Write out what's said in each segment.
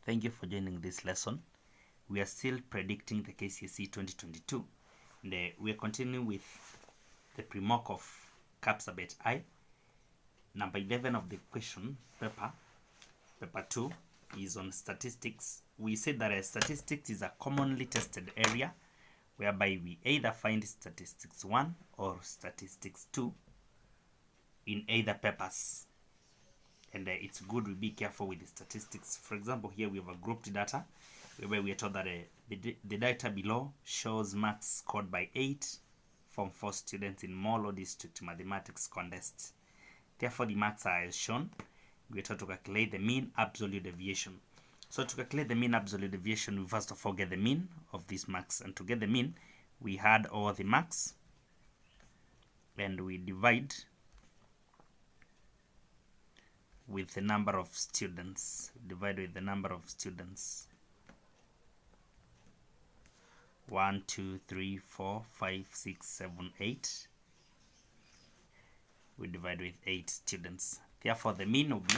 Thank you for joining this lesson. We are still predicting the Kcse 2022 and we are continuing with the pre-mock of Kcse Bet I. Number 11 of the question paper 2 is on statistics. We said that statistics is a commonly tested area whereby we either find statistics 1 or statistics 2 in either papers. And it's good we be careful with the statistics. For example, here we have a grouped data where we are told that the data below shows marks scored by 8 Form 4 students in Molo District Mathematics contest. Therefore, the marks are as shown. We are told to calculate the mean absolute deviation. So to calculate the mean absolute deviation, we first of all get the mean of these marks. And to get the mean, we add all the marks and we divide with the number of students. Divide with the number of students. 1, 2, 3, 4, 5, 6, 7, 8. We divide with 8 students. Therefore, the mean will be,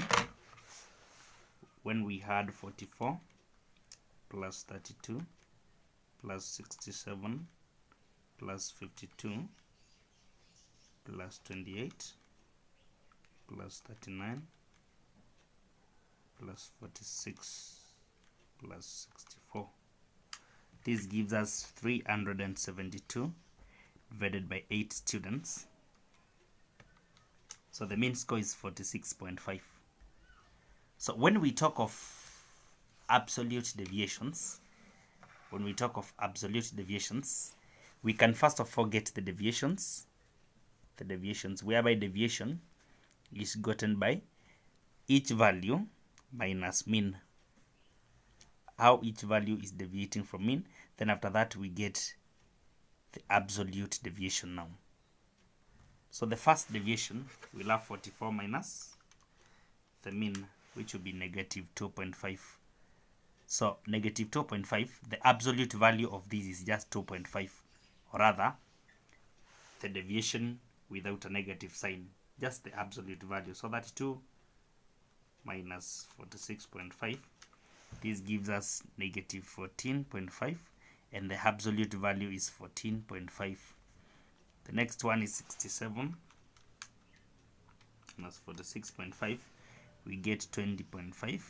when we had 44 plus 32 plus 67 plus 52 plus 28 plus 39 plus 46 plus 64. This gives us 372 divided by 8 students. So the mean score is 46.5. So when we talk of absolute deviations, we can first of all get the deviations. The deviations, whereby deviation is gotten by each value minus mean. How each value is deviating from mean. Then after that we get the absolute deviation now. So the first deviation, we'll have 44 minus the mean, which will be negative 2.5. So negative 2.5, the absolute value of this is just 2.5, or rather the deviation without a negative sign, just the absolute value. So 32 minus 46.5, this gives us negative 14.5, and the absolute value is 14.5. The next one is 67 minus 46.5. We get 20.5, which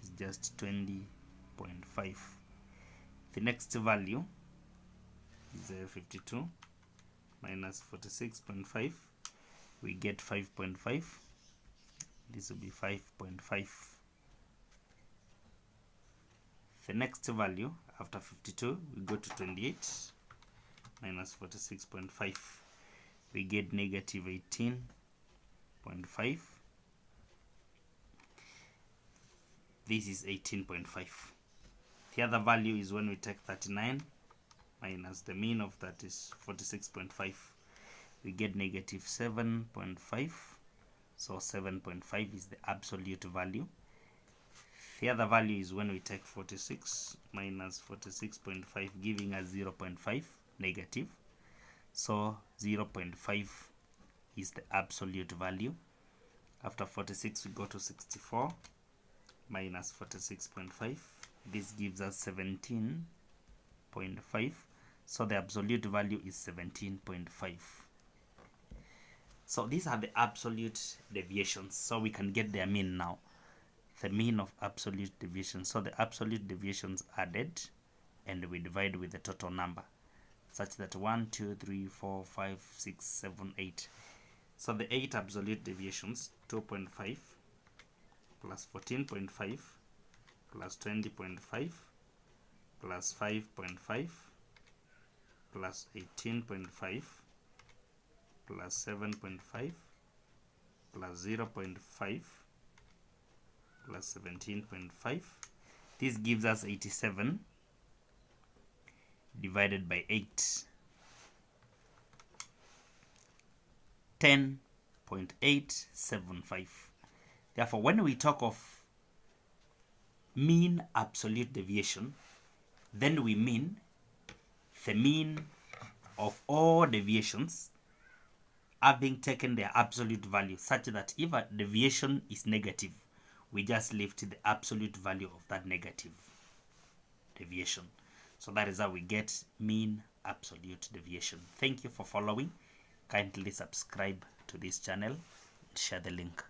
is just 20.5. The next value is 52 minus 46.5. We get 5.5. This will be 5.5. The next value after 52, we go to 28 minus 46.5. We get negative 18.5. This is 18.5. The other value is when we take 39 minus the mean of that is 46.5. We get negative 7.5. So 7.5 is the absolute value. The other value is when we take 46 minus 46.5, giving us 0.5 negative. So 0.5 is the absolute value. After 46, we go to 64 minus 46.5. This gives us 17.5. So the absolute value is 17.5. So these are the absolute deviations. So we can get their mean now. The mean of absolute deviation. So the absolute deviations added and we divide with the total number, such that 1, 2, 3, 4, 5, 6, 7, 8. So the 8 absolute deviations, 2.5 plus 14.5 plus 20.5 plus 5.5 plus 18.5 plus 7.5 plus 0.5 plus 17.5. This gives us 87 divided by 8. 10.875. Therefore, when we talk of mean absolute deviation, then we mean the mean of all deviations having taken their absolute value, such that if a deviation is negative, we just lift the absolute value of that negative deviation. So that is how we get mean absolute deviation. Thank you for following. Kindly subscribe to this channel and share the link.